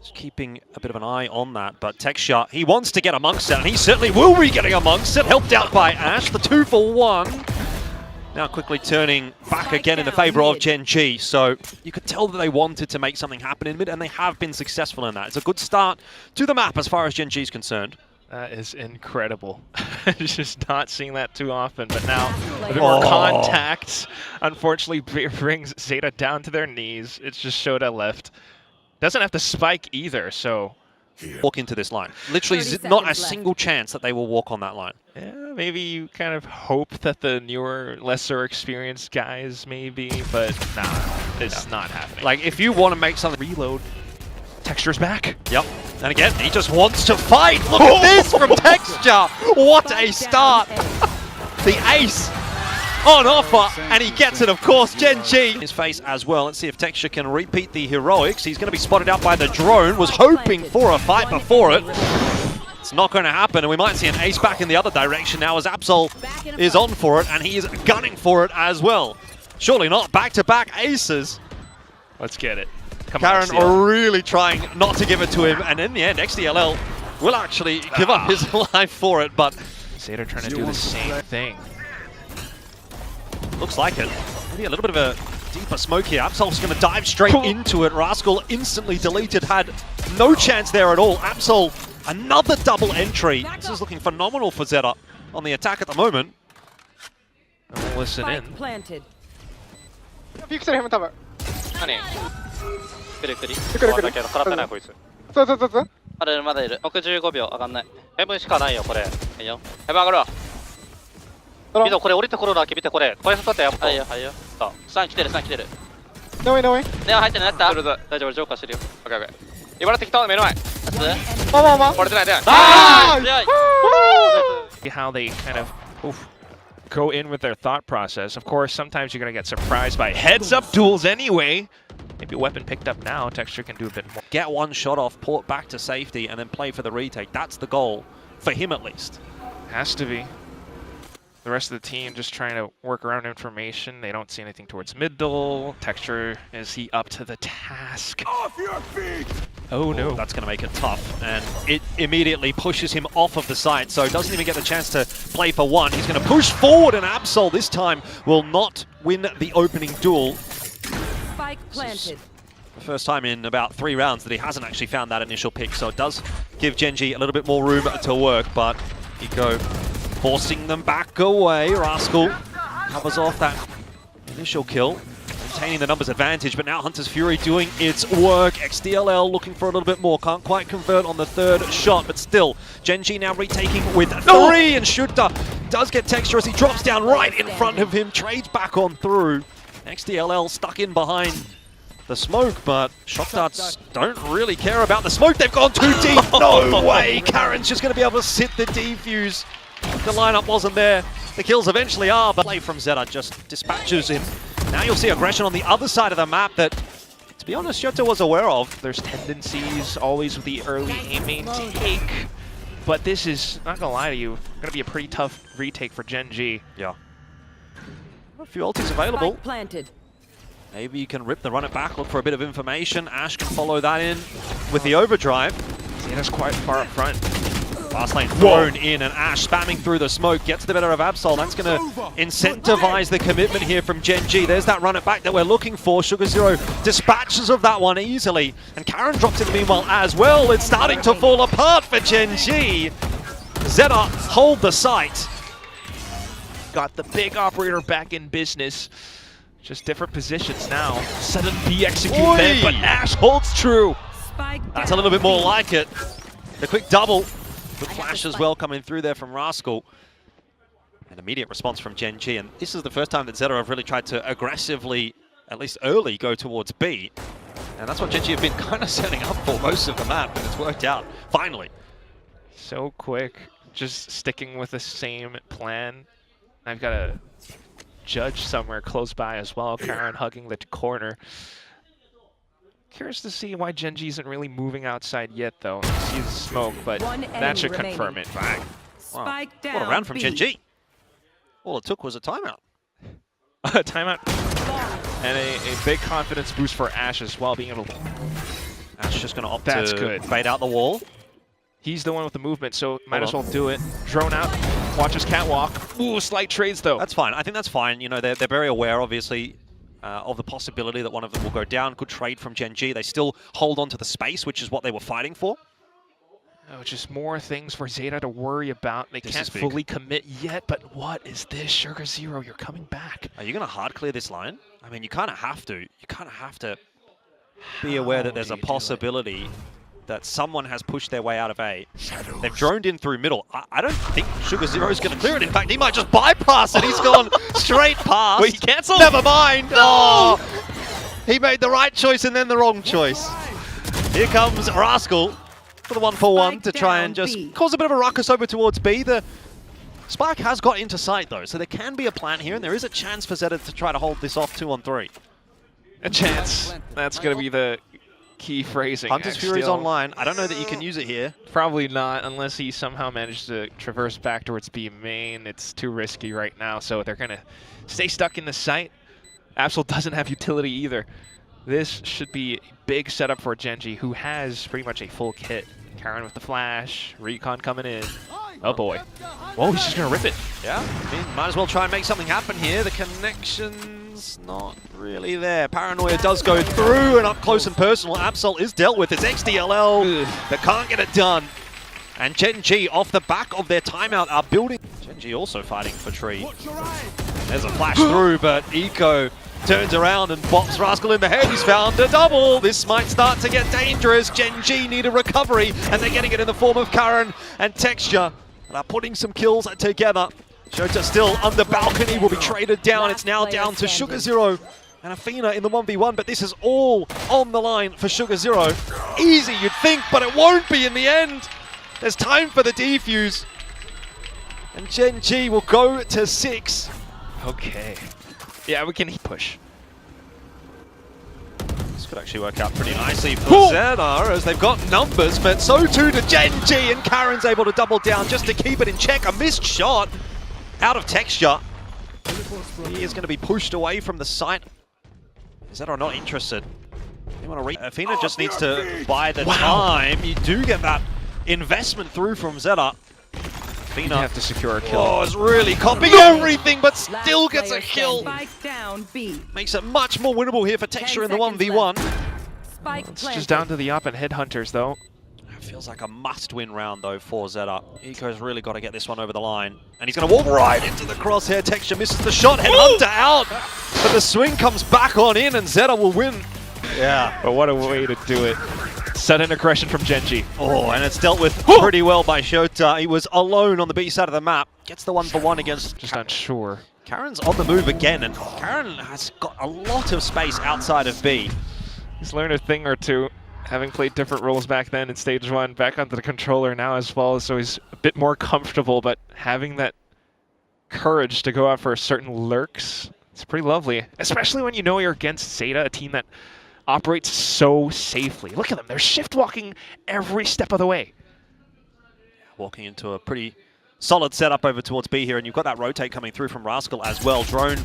Just keeping a bit of an eye on that, but Texture, he wants to get amongst it, and he certainly will be getting amongst it, helped out by Ash, the 2 for 1. Now quickly turning back again in the favor of GENG, so you could tell that they wanted to make something happen in mid, and they have been successful in that. It's a good start to the map as far as GENG is concerned. That is incredible. Just not seeing that too often, but now a bit more contact. Unfortunately, brings ZETA down to their knees. It's just Shota left. Doesn't have to spike either, so... Walk into this line. Literally not a single chance that they will walk on that line. Yeah, maybe you kind of hope that the newer, lesser experienced guys maybe, but nah, it's not happening. Like, if you want to make something... Reload. Texture's back. Yep. And again, he just wants to fight. Look at this from Texture. What a start. The ace on offer, and he gets it, of course. GENG. His face as well. Let's see if Texture can repeat the heroics. He's going to be spotted out by the drone. Was hoping for a fight before it. It's not going to happen, and we might see an ace back in the other direction now as Absol is on for it, and he is gunning for it as well. Surely not. Back-to-back aces. Let's get it. Karen are really trying not to give it to him, and in the end, XDLL will actually give up his life for it, but... ZETA trying to do the same thing. Looks like it. Maybe a little bit of a deeper smoke here. Absol's going to dive straight into it. Rascal instantly deleted, had no chance there at all. Absol, another double entry. This is looking phenomenal for ZETA on the attack at the moment. Listen in. Planted. ピクセルヘム多分。何来る来る来る来るだけど食らってないこいつそうそうそうそう。まだいるまだいる65秒上がんないヘブンしかないよこれいいよヘブン上がるわ見ろこれ降りてくるな見てこれ取ってやっぱはいよはいよ3来てる3来てるNo way, no way. ネオ入ってるなった大丈夫俺ジョーカーしてるよオッケーオッケー茨城来た目の前まあまあまあ。これ出ない出ないあ強い How they kind of go in with their thought process. Of course, sometimes you're going to get surprised by heads-up duels anyway. Maybe a weapon picked up now. Texture can do a bit more. Get one shot off, port back to safety, and then play for the retake. That's the goal, for him at least. Has to be. The rest of the team just trying to work around information. They don't see anything towards middle. Texture, is he up to the task? Off your feet! Oh no. That's going to make it tough, and it immediately pushes him off of the site, so doesn't even get the chance to play for one. He's going to push forward, and Absol this time will not win the opening duel. Spike planted. The first time in about 3 rounds that he hasn't actually found that initial pick, so it does give GENG a little bit more room to work, but Eco forcing them back away. Rascal covers off that initial kill, maintaining the numbers advantage, but now Hunter's Fury doing its work. XDLL looking for a little bit more, can't quite convert on the third shot, but still, GENG now retaking with 3, and Shooter does get Texture as he drops down right in front of him, trades back on through. XDLL stuck in behind the smoke, but shot darts don't really care about the smoke. They've gone too deep. No way. Karen's just going to be able to sit the defuse. The lineup wasn't there. The kills eventually are, but play from ZETA just dispatches him. Now you'll see aggression on the other side of the map that, to be honest, Shota was aware of. There's tendencies always with the early aiming take, but this is, not gonna lie to you, gonna be a pretty tough retake for GENG. Yeah. A few ultis available. Spike planted. Maybe you can rip the run it back, look for a bit of information. Ash can follow that in with the overdrive. ZETA's quite far up front. Last lane thrown in, and Ash spamming through the smoke gets the better of Absol. That's going to incentivize the commitment here from GENG. There's that run it back that we're looking for. Sugar Zero dispatches of that one easily, and Karen drops in meanwhile as well. It's starting to fall apart for GENG. ZETA hold the site. Got the big operator back in business. Just different positions now. Sudden B execute then, but Ash holds true. That's a little bit more like it. The quick double. Good flash as well coming through there from Rascal. An immediate response from GENG, and this is the first time that ZETA have really tried to aggressively, at least early, go towards B. And that's what GENG have been kind of setting up for most of the map, and it's worked out, finally. So quick, just sticking with the same plan. I've got a judge somewhere close by as well, Karen hugging the corner. Curious to see why GENG isn't really moving outside yet, though. See the smoke, but that should confirm it. Bang. Wow. What a round from GENG. All it took was a timeout. A timeout. And a big confidence boost for Ash as well, being able to Ash just going to opt That's to good. bait out the wall. He's the one with the movement, so might as well do it. Drone out, watch his catwalk. Ooh, slight trades though. That's fine. I think that's fine. You know, they're very aware, obviously, of the possibility that one of them will go down. Good trade from GENG. They still hold on to the space, which is what they were fighting for. Oh, just more things for ZETA to worry about. They This can't is big. fully commit yet, but what is this? Sugar Zero, you're coming back. Are you going to hard clear this line? I mean, you kind of have to. You kind of have to be aware that there's a possibility that someone has pushed their way out of A. They've droned in through middle. I don't think Sugar Zero is going to clear it. In fact, he might just bypass it. He's gone straight past. Wait, he canceled? Never mind. No! He made the right choice and then the wrong choice. Here comes Rascal for the 1-for-1 to try and just cause a bit of a ruckus over towards B. The Spike has got into sight though, so there can be a plan here, and there is a chance for ZETA to try to hold this off 2-on-3. A chance. That's going to be the key phrasing. Hunter's Fury's Still, online. I don't know that you can use it here. Probably not, unless he somehow managed to traverse back towards B main. It's too risky right now, so they're going to stay stuck in the site. Absol doesn't have utility either. This should be a big setup for GENG, who has pretty much a full kit. Karen with the flash, Recon coming in. Oh boy. Whoa, he's just going to rip it. Yeah, I mean, might as well try and make something happen here. The connection's not really there. Paranoia does go through, and up close and personal, Absol is dealt with. It's XDLL that can't get it done. And GENG, off the back of their timeout, are building. GENG also fighting for Tree. There's a flash through, but Eco turns around and bops Rascal in the head. He's found a double. This might start to get dangerous. GENG need a recovery, and they're getting it in the form of Karen and Texture. And are putting some kills together. Shota still under balcony, will be traded down. It's now down to Sugar Zero and Athena in the 1v1, but this is all on the line for Sugar Zero. Easy, you'd think, but it won't be in the end. There's time for the defuse. And GENG will go to 6. Okay. Yeah, we can push. This could actually work out pretty nicely for ZETA, as they've got numbers, but so too to GENG, and Karen's able to double down just to keep it in check. A missed shot out of Texture. He is going to be pushed away from the site. ZETA are not interested. They want to Athena just needs to buy the time. You do get that investment through from ZETA. Athena have to secure a kill. Oh, is really copying everything, but still gets a kill. Spike down B. Makes it much more winnable here for Texture in the 1v1. Spike It's planted. just down to the up and headhunters though. Feels like a must-win round, though, for ZETA. Eco's really got to get this one over the line. And he's going to walk right into the crosshair. Texture misses the shot. Headhunter out. But the swing comes back on in, and ZETA will win. Yeah. But what a way to do it. Sudden aggression from GENG. Oh, and it's dealt with pretty well by Shota. He was alone on the B side of the map. Gets the 1-for-1 against... Just unsure. Karen's on the move again, and Karen has got a lot of space outside of B. He's learned a thing or two, having played different roles back then in Stage 1, back onto the controller now as well, so he's a bit more comfortable, but having that courage to go out for certain lurks, it's pretty lovely. Especially when you know you're against ZETA, a team that operates so safely. Look at them, they're shift walking every step of the way. Walking into a pretty solid setup over towards B here, and you've got that rotate coming through from Rascal as well. Drone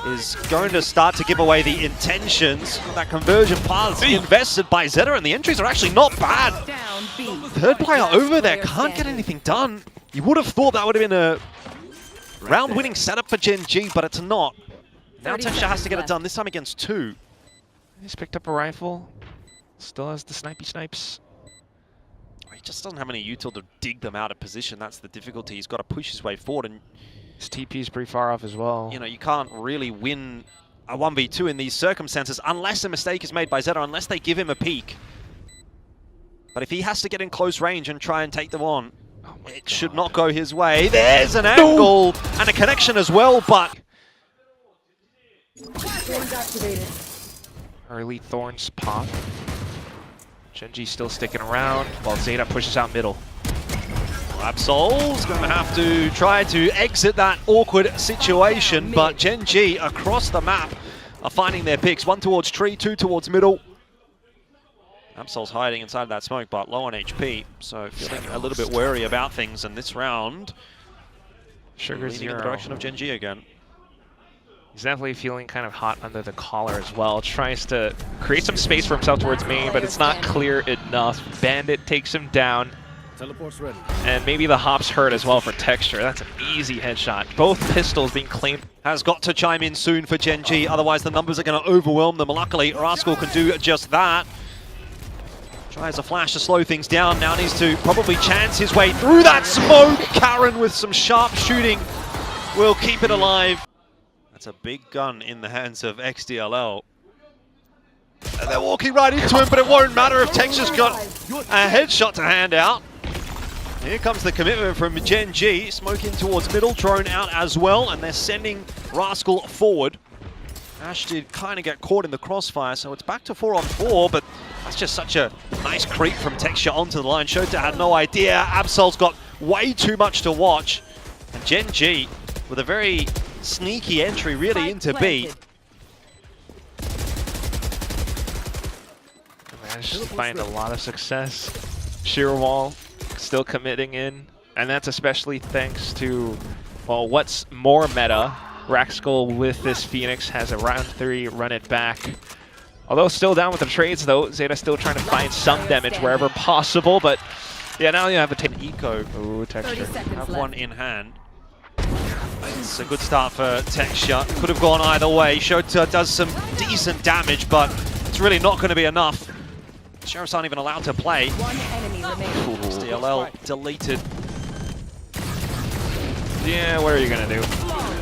is going to start to give away the intentions. That conversion path invested by ZETA, and the entries are actually not bad. Down B. Third player over there can't get anything done. You would have thought that would have been a round-winning setup for GENG, but it's not. Now Texture has to get it done, this time against 2. He's picked up a rifle, still has the snipes. He just doesn't have any util to dig them out of position. That's the difficulty. He's got to push his way forward, and His TP is pretty far off as well. you know, you can't really win a 1v2 in these circumstances unless a mistake is made by ZETA, unless they give him a peek. But if he has to get in close range and try and take them on, it should not go his way. There's an angle and a connection as well, but Early Thorns pop. GENG still sticking around while ZETA pushes out middle. Absol's going to have to try to exit that awkward situation, but GENG across the map are finding their picks. One towards tree, 2 towards middle. Absol's hiding inside that smoke, but low on HP, so feeling a little bit wary about things in this round. Sugar Leaning in the Zero. direction of GENG again. He's definitely feeling kind of hot under the collar as well. Tries to create some space for himself towards main, but it's not clear enough. Bandit takes him down. Teleport's ready. And maybe the hops hurt as well for Texture. That's an easy headshot. Both pistols being claimed. Has got to chime in soon for GENG, otherwise the numbers are going to overwhelm them. Luckily, Rascal can do just that. Tries a flash to slow things down, now needs to probably chance his way through that smoke. Karen with some sharp shooting will keep it alive. That's a big gun in the hands of XDLL. And they're walking right into him, but it won't matter if Texture's got a headshot to hand out. Here comes the commitment from GENG, smoking towards middle, drone out as well, and they're sending Rascal forward. Ash did kind of get caught in the crossfire, so it's back to 4-on-4, but that's just such a nice creep from Texture onto the line. Shota had no idea. Absol's got way too much to watch. And GENG with a very sneaky entry really into B. Managed to find a lot of success. Sheerwall still committing in, and that's especially thanks to, well, what's more meta. Rascal with this Phoenix has a round 3 run it back. Although still down with the trades though, ZETA still trying to find some damage wherever possible, but yeah, now you have a take Eco. Ooh, Texture. Have one in hand. It's a good start for Texture. Could have gone either way. Shota does some decent damage, but it's really not going to be enough. Sheriffs aren't even allowed to play. One enemy remaining. DLL deleted. Yeah, what are you gonna do?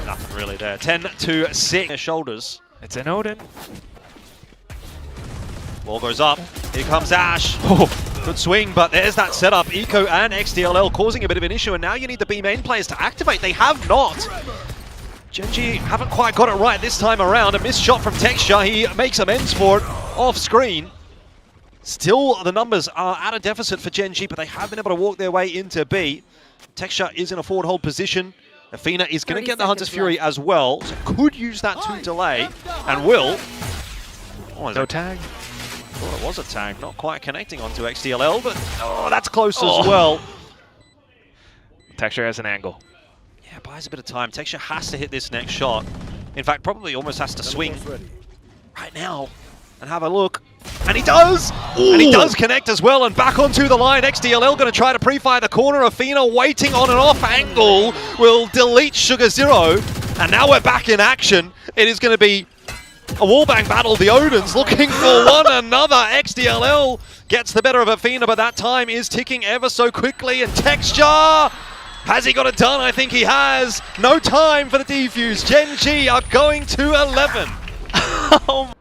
Nothing really there. 10-6. Their shoulders. It's an Odin. Ball goes up. Here comes Ash. Good swing, but there's that setup. Eco and XDLL causing a bit of an issue, and now you need the B main players to activate. They have not. GENG haven't quite got it right this time around. A missed shot from Texture. He makes amends for it off screen. Still, the numbers are at a deficit for GENG, but they have been able to walk their way into B. Texture is in a forward hold position. Athena is going to get the Hunter's Fury as well, so could use that to delay, and will. Oh, No tag. Thought it was a tag, not quite connecting onto XDLL, but oh, that's close as well. Texture has an angle. Yeah, buys a bit of time. Texture has to hit this next shot. In fact, probably almost has to swing right now and have a look. And he does! Ooh. And he does connect as well, and back onto the line. XDLL going to try to pre-fire the corner. Athena waiting on an off angle will delete Sugar Zero. And now we're back in action. It is going to be a wallbang battle. The Odins looking for one another. XDLL gets the better of Athena, but that time is ticking ever so quickly. And Texture, has he got it done? I think he has. No time for the defuse. GENG are going to 11. Oh,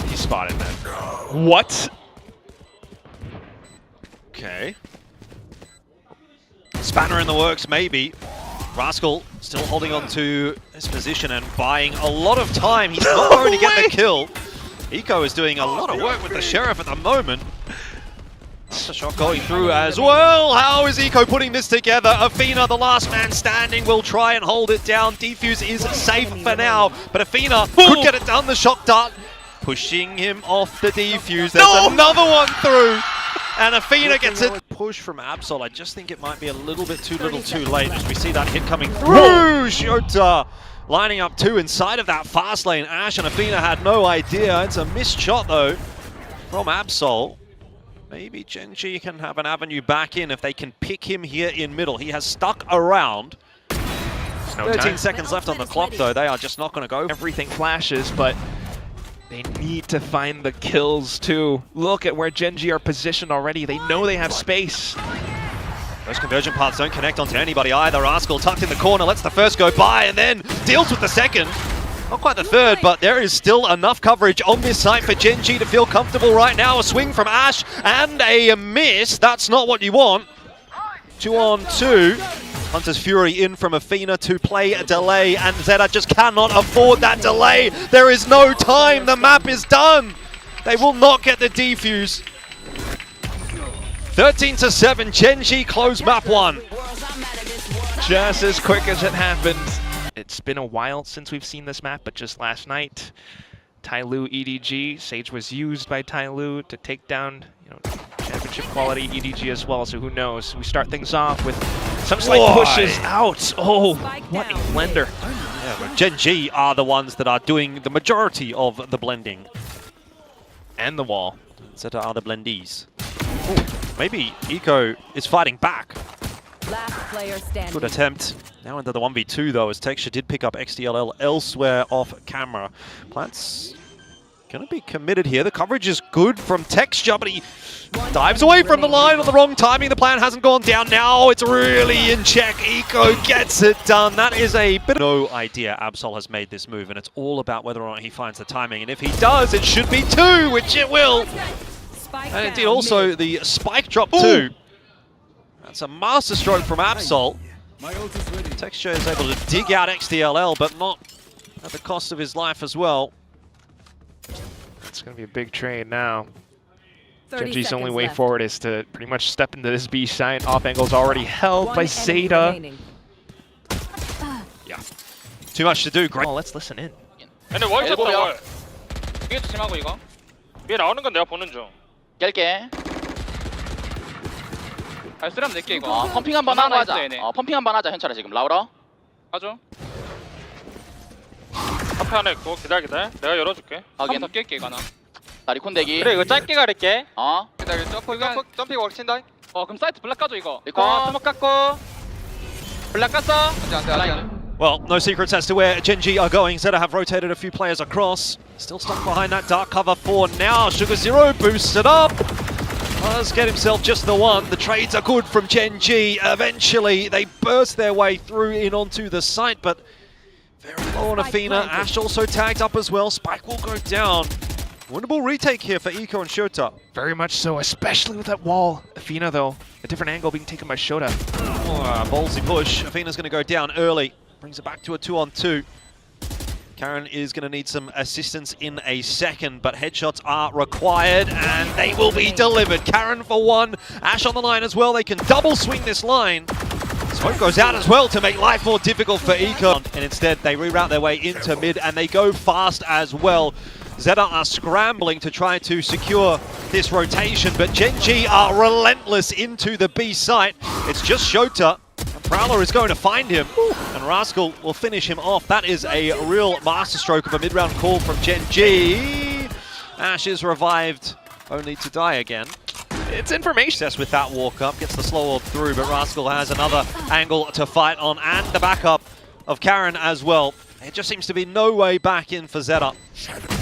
he spotted that. What? Okay. Spanner in the works, maybe. Rascal still holding on to his position and buying a lot of time. He's not going to get the kill. Eco is doing a lot of work with the Sheriff at the moment. A shot going through as well. How is Eco putting this together? Athena, the last man standing, will try and hold it down. Defuse is safe for now, but Athena could get it done. The shock dart pushing him off the defuse. There's another one through. And Athena gets a push from Absol. I just think it might be a little bit too little too late as we see that hit coming through. Shota lining up two inside of that fast lane. Ash and Athena had no idea. It's a missed shot though from Absol. Maybe GENG can have an avenue back in if they can pick him here in middle. He has stuck around. 13 seconds left on the clock though. They are just not going to go. Everything flashes, but they need to find the kills too. Look at where GENG are positioned already. They know they have space. Those conversion paths don't connect onto anybody either. Rascal tucked in the corner, lets the first go by and then deals with the second. Not quite the third, but there is still enough coverage on this site for GENG to feel comfortable right now. A swing from Ash and a miss. That's not what you want. 2-on-2. Hunter's Fury in from Athena to play a delay, and ZETA just cannot afford that delay. There is no time. The map is done. They will not get the defuse. 13-7. GENG close map 1. Just as quick as it happened. It's been a while since we've seen this map, but just last night, Tyloo EDG, Sage was used by Tyloo to take down, GENG. championship quality EDG as well, so who knows? We start things off with some slight pushes out. Oh, what a blender. Yeah, but GENG are the ones that are doing the majority of the blending. And the wall. ZETA are the blendies. Ooh, maybe Eco is fighting back. Last player standing. Good attempt. Now into the 1v2 though, as Texture did pick up XDLL elsewhere off camera. Plant's gonna be committed here. The coverage is good from Texture, but he dives away from the line on the wrong timing. The plan hasn't gone down. Now it's really in check. Eco gets it done. That is a bit of no idea Absol has made this move, and it's all about whether or not he finds the timing. And if he does, it should be 2, which it will. Spike And indeed down also mid. the spike drop too. That's a master stroke from Absol. Texture is able to dig out XDLL, but not at the cost of his life as well. It's going to be a big trade now. 30 GENG's only seconds way left. forward is to pretty much step into this B side. Off angle's already held One by enemy ZETA. remaining. Yeah. Too much to do. Great. Oh, let's listen in. 근데 월샷 일곱이야. 월. 이게 조심하고 이거. 위에 나오는 건 내가 보는 중. 깰게. 쓰람 낼게 이거. 펌핑 한번 하고 하나 하자. 있어, 얘네. 펌핑 한번 하자 현철아 지금. 라우라. 가죠. 카페 하나 있고 기다려. 내가 열어줄게. 확인. 더 깰게 이거 하나. 나 리콘 대기. 그래 이거 짧게 가릴게. 기다려. 점핑 월친다. 그럼 사이트 블락 까줘 이거. 리콘. 스모크 깎고. 블락 깠어. 라인. Well, no secrets as to where GENG are going. ZETA have rotated a few players across. Still stuck behind that dark cover for now. Sugar Zero boosted up. Does get himself just the one. The trades are good from GENG. Eventually, they burst their way through in onto the site, but very low on Athena. Ash also tagged up as well. Spike will go down. Winnable retake here for Eco and Shota. Very much so, especially with that wall. Athena, though, a different angle being taken by Shota. Oh, ballsy push. Athena's going to go down early. Brings it back to a 2-on-2. Karen is going to need some assistance in a second, but headshots are required, and they will be delivered. Karen for 1, Ash on the line as well. They can double swing this line. Smoke goes out as well to make life more difficult for Eco. And instead, they reroute their way into mid, and they go fast as well. ZETA are scrambling to try to secure this rotation, but GENG are relentless into the B site. It's just Shota. Prowler is going to find him, and Rascal will finish him off. That is a real masterstroke of a mid-round call from GENG. Ash is revived, only to die again. It's information. Success with that walk-up, gets the slow orb through, but Rascal has another angle to fight on, and the backup of Karen as well. It just seems to be no way back in for ZETA.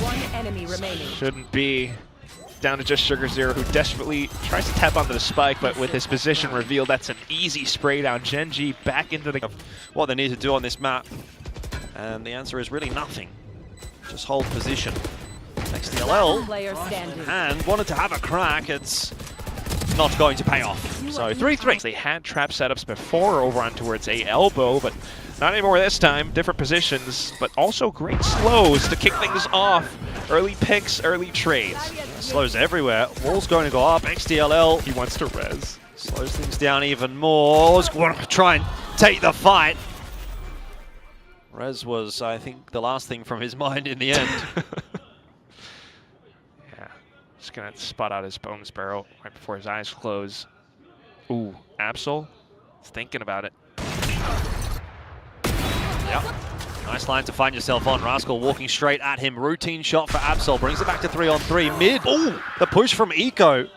One enemy remaining. Shouldn't be. Down to just Sugar Zero, who desperately tries to tap onto the spike, but with his position revealed, that's an easy spray down. GENG back into the... What they need to do on this map, and the answer is really nothing. Just hold position. Next to Last LL, player standing. and wanted to have a crack. It's not going to pay off. So 3-3. They had trap setups before over on towards A elbow, but not anymore this time. Different positions, but also great slows to kick things off. Early picks, early trades. Slows everywhere. Wall's going to go up. XDLL He wants to res. slows things down even more. Want to try and take the fight. Rez was, I think, the last thing from his mind in the end. Yeah, just gonna spot out his bones barrel right before his eyes close. Ooh, Absol is thinking about it. Yep. Nice line to find yourself on. Rascal walking straight at him. Routine shot for Absol. Brings it back to 3-on-3. Mid. Ooh, the push from Eco.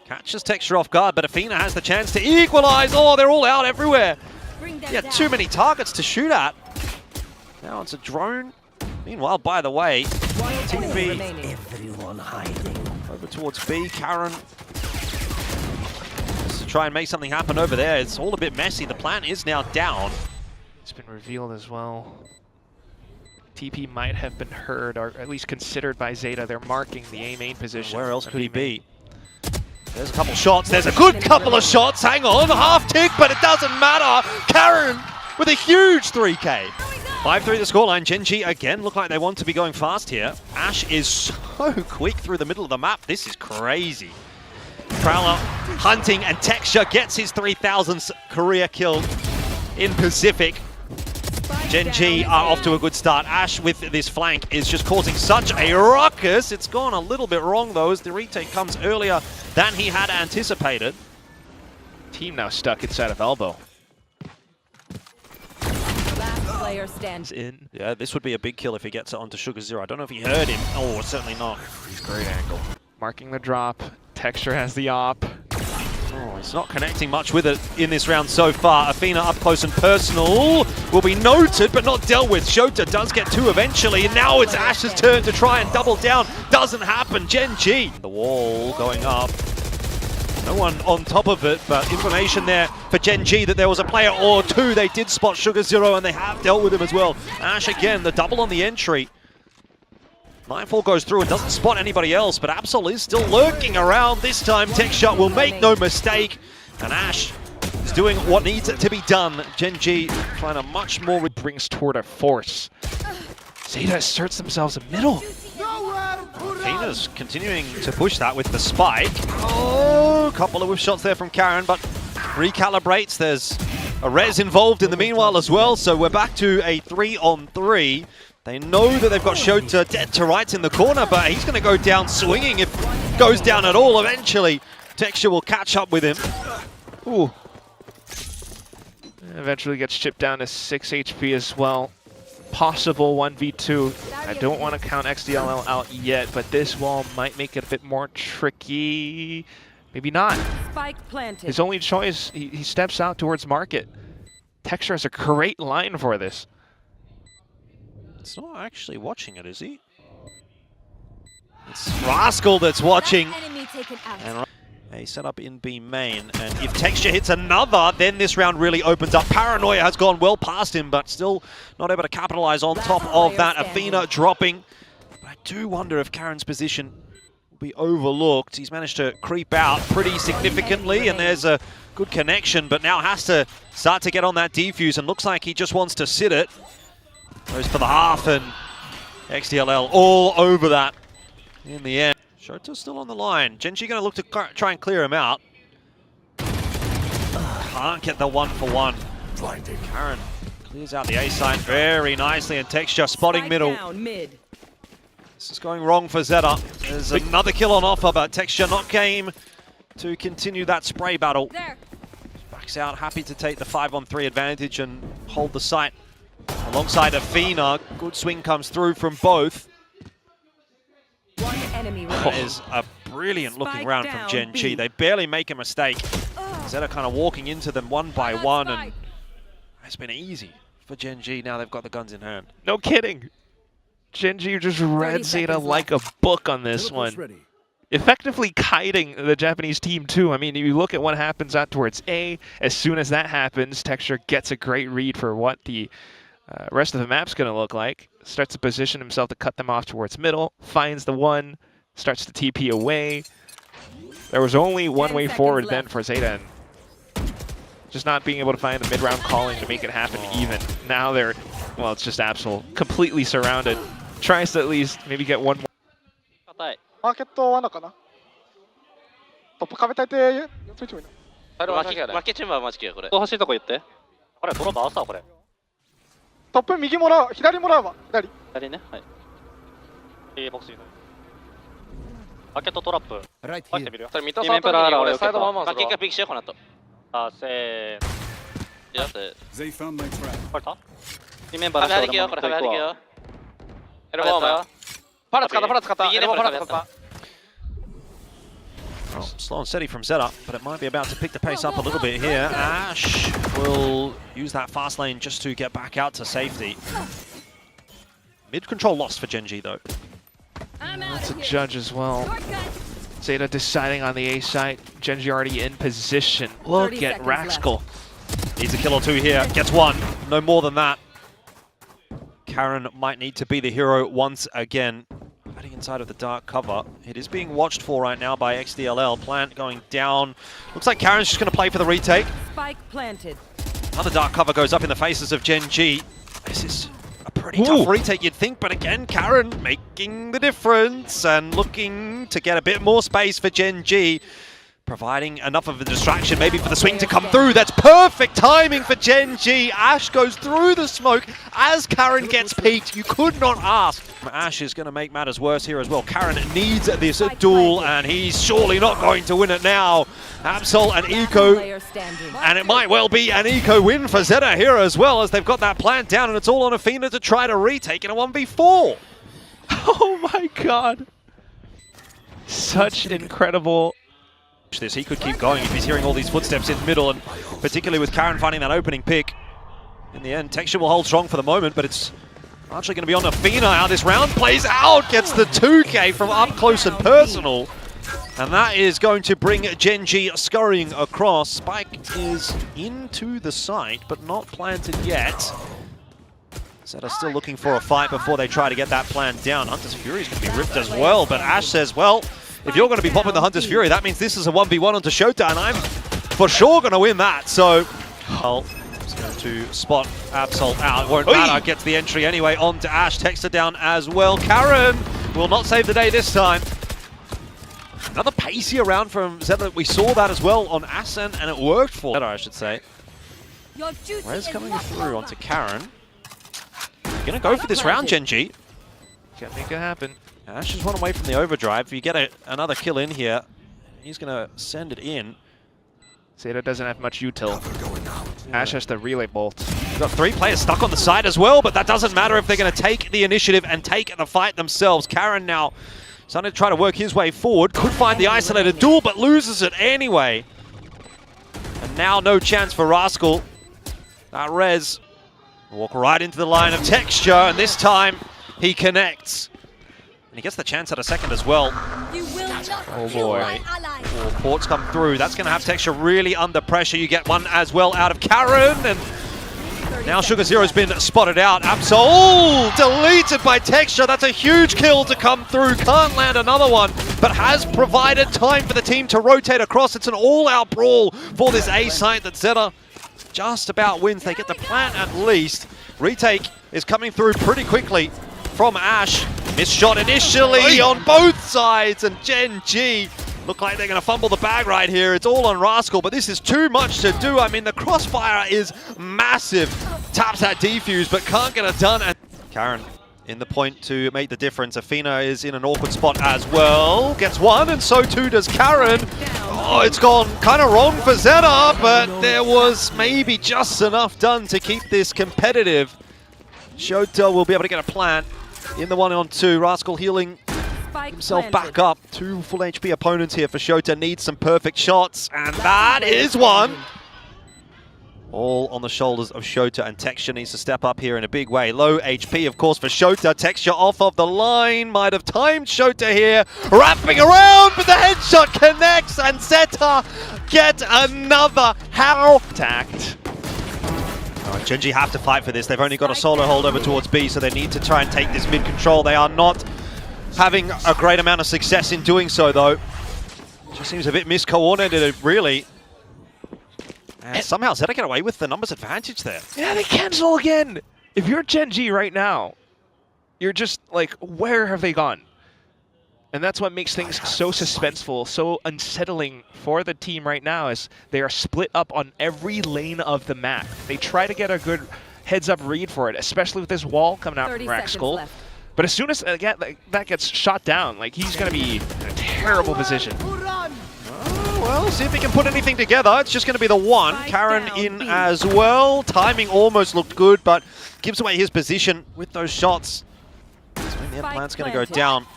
Catches Texture off guard, but Athena has the chance to equalize. Oh, they're all out everywhere. Bring them Yeah, down. too many targets to shoot at. Now it's a drone. Meanwhile, by the way, One Team enemy B remaining. over towards B. Karen to try and make something happen over there. It's all a bit messy. The plan is now down. It's been revealed as well. TP might have been heard, or at least considered by ZETA. They're marking the A main position. Where else and could he B main. be? There's a couple shots. There's a good couple of shots. Hang on, half tick, but it doesn't matter. Karen with a huge 3K. 5-3 the scoreline. GENG again look like they want to be going fast here. Ash is so quick through the middle of the map. This is crazy. Prowler hunting, and Texture gets his 3,000th career kill in Pacific. GENG are off to a good start. Ash with this flank is just causing such a ruckus. It's gone a little bit wrong though, as the retake comes earlier than he had anticipated. Team now stuck inside of elbow. Last player standing. In. Yeah, this would be a big kill if he gets it onto Sugar Zero. I don't know if he heard him. Oh, certainly not. Great angle. Marking the drop. Texture has the op. Oh, he's not connecting much with it in this round so far. Athena up close and personal will be noted but not dealt with. Shota does get 2 eventually, and now it's Ash's turn to try and double down. Doesn't happen. GENG. The wall going up. No one on top of it, but information there for GENG that there was a player or 2. They did spot Sugar Zero, and they have dealt with him as well. Ash again, the double on the entry. Nightfall goes through and doesn't spot anybody else, but Absol is still lurking around. This time, TechShot will make no mistake, and Ash is doing what needs to be done. GENG trying to much more. Brings toward a force. ZETA asserts themselves in middle. Athena's continuing to push that with the spike. Oh, a couple of whiff shots there from Karen, but recalibrates. There's a res involved in the meanwhile as well, so we're back to a 3-on-3. They know that they've got Shota dead to rights in the corner, but he's going to go down swinging if it goes down at all eventually. Texture will catch up with him. Ooh. Eventually gets chipped down to 6 HP as well. Possible 1v2. I don't want to count XDLL out yet, but this wall might make it a bit more tricky. Maybe not. Spike planted. His only choice, he steps out towards market. Texture has a great line for this. It's not actually watching it, is he? It's Rascal that's watching. Enemy taken out. And a setup in B main, and if Texture hits another, then this round really opens up. Paranoia has gone well past him, but still not able to capitalize on top of that. Athena dropping. But I do wonder if Karen's position will be overlooked. He's managed to creep out pretty significantly, and there's a good connection, but now has to start to get on that defuse, and looks like he just wants to sit it. Goes for the half, and XDLL all over that in the end. Shota's still on the line. GENG going to look to try and clear him out. Can't get the 1-for-1. Blinded. Karen clears out the A side very nicely, and Texture spotting middle. Down, mid. This is going wrong for ZETA. There's another kill on offer, but Texture not game to continue that spray battle. There. Backs out, happy to take the 5-on-3 advantage and hold the site. Alongside Athena, good swing comes through from both. One enemy That remaining. is a brilliant looking Spike round from down, GENG. B. They barely make a mistake. ZETA kind of walking into them one by one, and it's been easy for GENG. Now they've got the guns in hand. No kidding. GENG just read ZETA like a book on this one. Effectively kiting the Japanese team too. I mean, you look at what happens out towards A. As soon as that happens, Texture gets a great read for what the rest of the map's going to look like. Starts to position himself to cut them off towards middle. Finds the one. Starts to TP away. There was only one way forward then for ZETA. And just not being able to find the mid-round calling to make it happen even. Now they're, well, it's just Absol. Completely surrounded. Tries to at least maybe get one more. 硬い。マーケット罠かなトップ壁大抵ついてもいいの負けチームはマジでこれ。欲しいとこ言って。これ、ドローバー朝これ。トップ右もらう左もらうわ左左ね。はい。ボックスに。マーケットトラップ。入ってみるよ。それミッドサイドに俺サイドマンマンするわ。マーケットピックしようこの後。あ、せー。やって。これた？2メンバーの人がこれ入っていくわ。エルボーマン。パラ使ったパラ使った。右ねパラ使った。 Well, slow and steady from ZETA, but it might be about to pick the pace up a little bit here. Ash will use that fast lane just to get back out to safety. Mid control lost for GENG though. That's a judge as well. ZETA deciding on the A site. GENG already in position. Look at Rascal. Needs a kill or two here. Gets one. No more than that. Karen might need to be the hero once again. Hiding inside of the dark cover. It is being watched for right now by XDLL. Plant going down. Looks like Karen's just going to play for the retake. Spike planted. Another dark cover goes up in the faces of GENG. This is a pretty tough retake, you'd think, but again, Karen making the difference and looking to get a bit more space for GENG. providing enough of a distraction maybe for the swing to come through. That's perfect timing for GENG. Ash goes through the smoke as Karen gets peeked. You could not ask. Ash is going to make matters worse here as well. Karen needs this duel, and he's surely not going to win it now. Absol and Eco, and it might well be an Eco win for ZETA here as well, as they've got that plan down, and it's all on Athena to try to retake in a 1v4. Oh my god. Such incredible. This, he could keep going if he's hearing all these footsteps in the middle, and particularly with Karen finding that opening pick. In the end, Texture will hold strong for the moment, but it's largely going to be on Athena how this round plays out. Gets the 2K from up close and personal, and that is going to bring GENG scurrying across. Spike is into the site, but not planted yet. ZETA still looking for a fight before they try to get that plan down. Hunter's Fury is going to be ripped as well, but Ash says, well, if you're going to be popping the Hunter's Fury, that means this is a 1v1 onto Shota, and I'm for sure going to win that. So, well, he's going to spot Absol out. Won't matter, gets the entry anyway onto Ash. Texter down as well. Karen will not save the day this time. Another pacey round from ZETA. We saw that as well on Asen, and it worked for ZETA, I should say. Where's coming through onto Karen. Gonna go for this round, GENG. Can't make it happen. Ash is one away from the overdrive. If you get another kill in here, he's gonna send it in. ZETA doesn't have much util. Ash has the relay bolt. We've got 3 players stuck on the side as well, but that doesn't matter if they're gonna take the initiative and take the fight themselves. Karen now starting to try to work his way forward. Could find the isolated duel, but loses it anyway. And now no chance for Rascal. That res. Walk right into the line of Texture, and this time he connects. And he gets the chance at a second as well. Oh boy. Ports come through. That's going to have Texture really under pressure. You get one as well out of Karen, and now Sugar Zero's been spotted out. Absol deleted by Texture. That's a huge kill to come through. Can't land another one, but has provided time for the team to rotate across. It's an all-out brawl for this A site that ZETA just about wins. They get the plant at least. Retake is coming through pretty quickly from Ash. Missed shot initially on both sides, and GENG look like they're going to fumble the bag right here. It's all on Rascal, but this is too much to do. I mean, the crossfire is massive. Taps that defuse, but can't get it done. And Karen in the point to make the difference. Athena is in an awkward spot as well. Gets one, and so too does Karen. Oh, it's gone kind of wrong for ZETA, but there was maybe just enough done to keep this competitive. Shota will be able to get a plant in the 1-on-2. Rascal healing himself back up. 2 full HP opponents here for Shota. Needs some perfect shots, and that is one. All on the shoulders of Shota, and Texture needs to step up here in a big way. Low HP, of course, for Shota. Texture off of the line. Might have timed Shota here. Wrapping around, but the headshot connects, and ZETA get another. How? Attacked. GENG have to fight for this. They've only got a solo hold over towards B, so they need to try and take this mid-control. They are not having a great amount of success in doing so, though. Just seems a bit miscoordinated, really. And somehow ZETA get away with the numbers advantage there. Yeah, they cancel again. If you're GENG right now, you're just like, where have they gone? And that's what makes things so suspenseful, so unsettling for the team right now, is they are split up on every lane of the map. They try to get a good heads-up read for it, especially with this wall coming out from Rascal. But as soon as that gets shot down, like, he's going to be in a terrible position. Well, see if he can put anything together. It's just going to be the one. Karen in as well. Timing almost looked good, but gives away his position with those shots. So the plant's going to go down.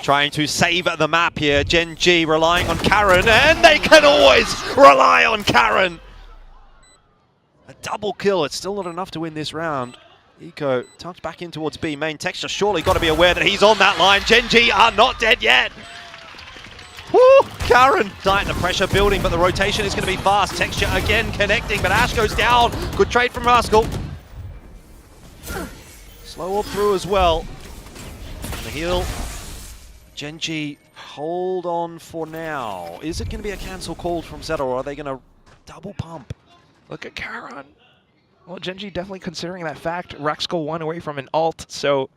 Trying to save the map here. GENG relying on Karen, and they can always rely on Karen. A double kill. It's still not enough to win this round. Eco tucked back in towards B main. Texture surely got to be aware that he's on that line. GENG are not dead yet. Woo! Karen tight, the pressure building, but the rotation is going to be fast. Texture again connecting, but Ash goes down. Good trade from Rascal. Slow all through as well. And the heal. GENG hold on for now. Is it going to be a cancel called from ZETA, or are they going to double pump? Look at Karen. Well, GENG definitely considering that fact. Rascal 1 away from an ult, so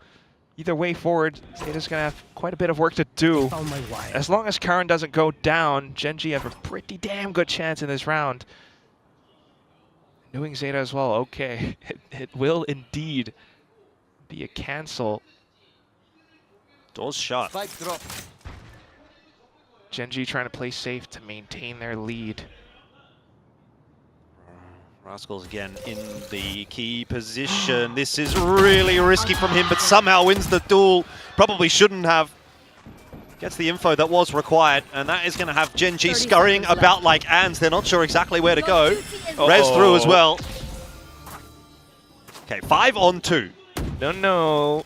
Either way forward, ZETA's going to have quite a bit of work to do. As long as Karen doesn't go down, GENG have a pretty damn good chance in this round. Knowing ZETA as well, okay, it will indeed be a cancel. Doors shut. GENG trying to play safe to maintain their lead. Rascals again in the key position. This is really risky from him, but somehow wins the duel. Probably shouldn't have. Gets the info that was required, and that is going to have GENG scurrying about like ants. They're not sure exactly where to go. Res through as well. Okay, 5 on 2. No.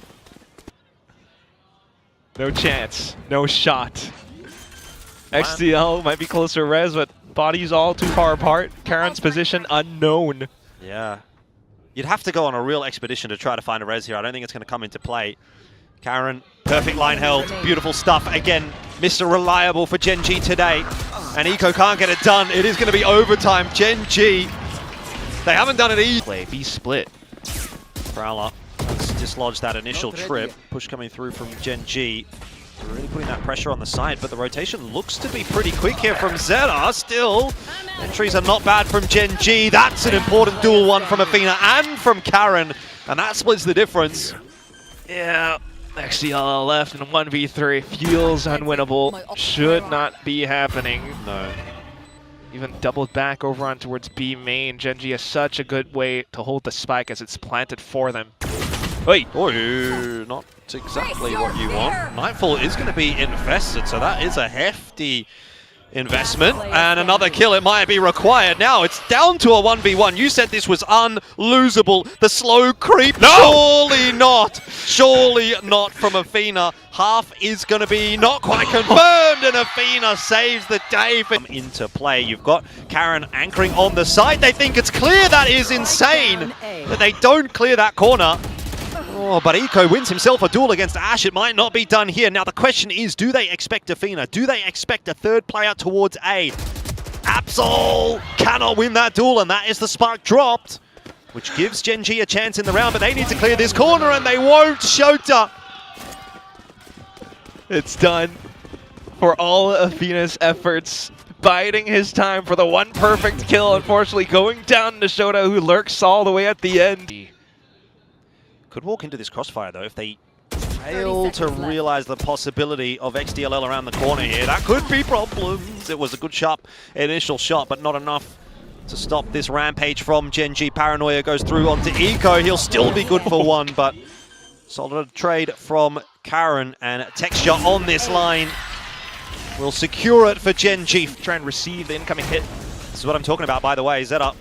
No chance. No shot. XDL might be closer to res, but bodies all too far apart. Karen's position unknown. Yeah. You'd have to go on a real expedition to try to find a res here. I don't think it's going to come into play. Karen, perfect line held. Beautiful stuff. Again, Mr. Reliable for GENG today. And Eco can't get it done. It is going to be overtime. GENG, they haven't done it easy. Play, be split. Prowler has dislodged that initial trip. Push coming through from GENG. Really putting that pressure on the side, but the rotation looks to be pretty quick here from ZETA. Still, entries are not bad from GENG. That's an important dual one from Athena and from Karen, and that splits the difference. Yeah, XDL left in 1v3 feels unwinnable. Should not be happening. No. Even doubled back over on towards B main. GENG has such a good way to hold the spike as it's planted for them. Wait. Oh, not exactly what you want. Nightfall is going to be infested, so that is a hefty investment. And another kill, it might be required. Now it's down to a 1v1. You said this was unlosable. The slow creep. No! Surely not from Athena. Half is going to be not quite confirmed, and Athena saves the day. Into play. You've got Karen anchoring on the side. They think it's clear. That is insane that they don't clear that corner. Oh, but Eco wins himself a duel against Ash. It might not be done here. Now the question is, do they expect Athena? Do they expect a third player towards A? Absol cannot win that duel, and that is the spark dropped, which gives GENG a chance in the round, but they need to clear this corner, and they won't. Shota. It's done. For all Athena's efforts, biding his time for the one perfect kill, unfortunately going down to Shota, who lurks all the way at the end. Could walk into this crossfire though if they fail to realize the possibility of XDLL around the corner here. That could be problems. It was a good sharp initial shot, but not enough to stop this rampage from GENG. Paranoia goes through onto Eco. He'll still be good for one, but solid trade from Karen, and Texture on this line will secure it for GENG. Try and receive the incoming hit. This is what I'm talking about, by the way. ZETA.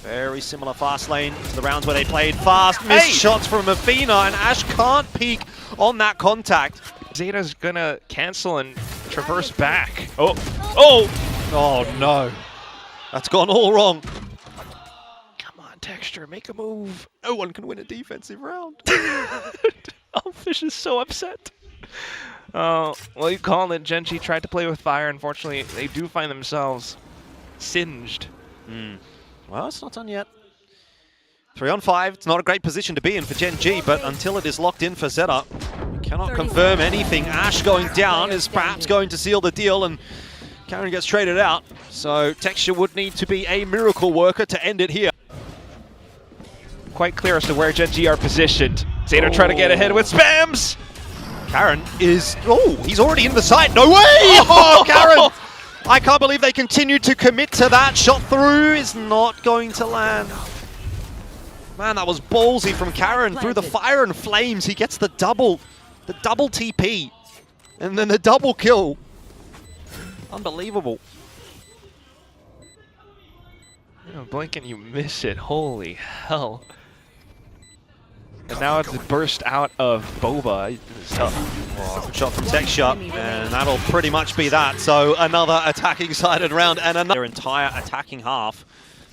Very similar fast lane to the rounds where they played fast. Missed shots from Athena, and Ash can't peek on that contact. ZETA's gonna cancel and traverse back. Oh no. That's gone all wrong. Come on, Texture, make a move. No one can win a defensive round. Fish is so upset. Well, you call it. GENG tried to play with fire. Unfortunately, they do find themselves singed. Well, it's not done yet. 3 on 5. It's not a great position to be in for GENG, but until it is locked in for ZETA, we cannot confirm anything. Ash going down is perhaps going to seal the deal, and Karen gets traded out. So Texture would need to be a miracle worker to end it here. Quite clear as to where GENG are positioned. ZETA trying to get ahead with spams. Karen is... Oh, he's already in the side. No way! Oh, Karen! I can't believe they continued to commit to that. Shot through is not going to land. Man, that was ballsy from Karen. Through the fire and flames, he gets the double TP. And then the double kill. Unbelievable. Blink and you miss it. Holy hell. And now it's burst out of Boba. It's tough. Oh, good shot from Texture, and that'll pretty much be that. So another attacking-sided round, and another entire attacking half,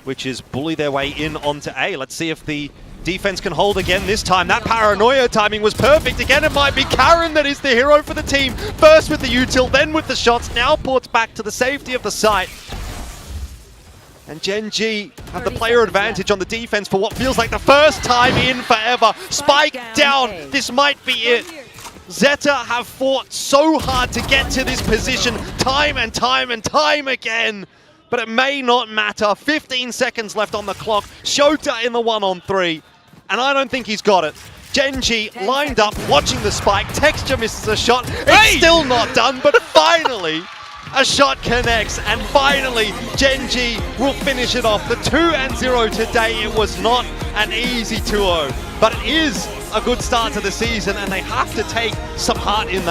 which is bully their way in onto A. Let's see if the defense can hold again this time. That Paranoia timing was perfect. Again, it might be Karen that is the hero for the team. First with the util, then with the shots. Now ports back to the safety of the site. And GENG have the player advantage on the defense for what feels like the first time in forever. Spike down. This might be it. ZETA have fought so hard to get to this position time and time and time again, but it may not matter. 15 seconds left on the clock. Shota in the 1-on-3, and I don't think he's got it. GENG lined up, watching the spike. Texture misses a shot. It's still not done, but finally a shot connects, and finally GENG will finish it off. The 2-0 today. It was not an easy 2-0, but it is a good start to the season, and they have to take some heart in that.